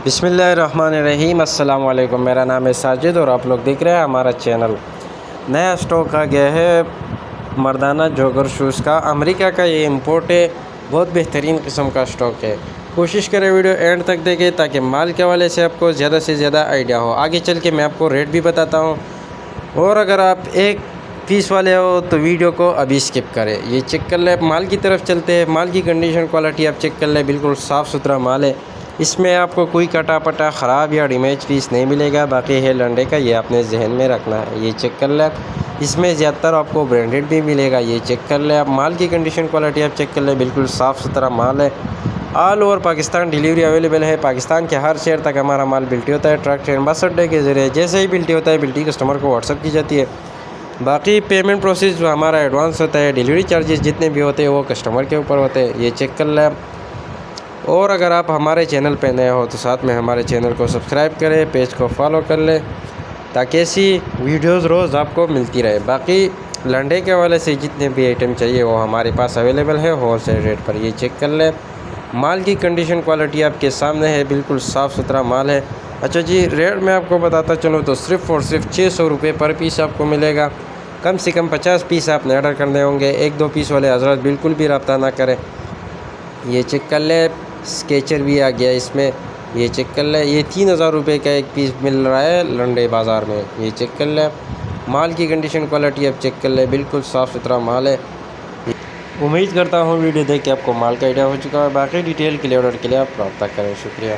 बिस्मिल्लाहिर्रहमानिर्रहीम। अस्सलाम वालेकुम। मेरा नाम है साजिद और आप लोग देख रहे हैं हमारा चैनल। नया स्टॉक आ गया है मर्दाना जॉगर शूज़ का। अमेरिका का ये इंपोर्ट है, बहुत बेहतरीन किस्म का स्टॉक है। कोशिश करें वीडियो एंड तक देखें ताकि माल के हवाले से आपको ज़्यादा से ज़्यादा आइडिया हो। आगे चल के मैं आपको रेट भी बताता हूँ, और अगर आप एक पीस वाले हो तो वीडियो को अभी स्किप करें। ये चेक कर ले। माल की तरफ चलते हैं। माल की कंडीशन क्वालिटी आप चेक कर ले, बिल्कुल साफ़ सुथरा माल है। इसमें आपको कोई कटा पटा ख़राब या डैमेज पीस नहीं मिलेगा। बाकी है लंडे का, ये आपने जहन में रखना है। ये चेक कर ले। इसमें ज़्यादातर आपको ब्रांडेड भी मिलेगा। ये चेक कर ले आप। माल की कंडीशन क्वालिटी आप चेक कर ले, बिल्कुल साफ़ सुथरा माल है। All over Pakistan delivery available है। पाकिस्तान के हर शहर तक हमारा माल बिल्टी होता है ट्रक ट्रेन बस अड्डे के ज़रिए। जैसे ही बिल्टी होता है, बिल्टी कस्टमर को व्हाट्सअप की जाती है। बाकी पेमेंट प्रोसेस जो हमारा एडवांस होता है, डिलीवरी चार्जेस जितने भी होते हैं वो कस्टमर के ऊपर होते हैं। ये चेक कर ले। और अगर आप हमारे चैनल पे नए हो तो साथ में हमारे चैनल को सब्सक्राइब करें, पेज को फॉलो कर लें ताकि ऐसी वीडियोस रोज़ आपको मिलती रहे। बाकी लंडे के हवाले से जितने भी आइटम चाहिए वो हमारे पास अवेलेबल है होलसेल रेट पर। ये चेक कर लें। माल की कंडीशन क्वालिटी आपके सामने है, बिल्कुल साफ़ सुथरा माल है। अच्छा जी, रेट मैं आपको बताता चलूँ तो सिर्फ़ और सिर्फ 600 रुपये पर पीस आपको मिलेगा। कम से कम 50 पीस आपने ऑर्डर करने होंगे। 1-2 पीस वाले हज़रत बिल्कुल भी रब्ता ना करें। ये चेक कर ले। स्केचर भी आ गया इसमें। ये चेक कर ले। ये 3000 रुपये का एक पीस मिल रहा है लंडे बाज़ार में। ये चेक कर ले। माल की कंडीशन क्वालिटी आप चेक कर ले, बिल्कुल साफ़ सुथरा माल है। उम्मीद करता हूँ वीडियो देख के आपको माल का आइडिया हो चुका है। बाकी डिटेल के लिए ऑर्डर के लिए आप रब्ता करें। शुक्रिया।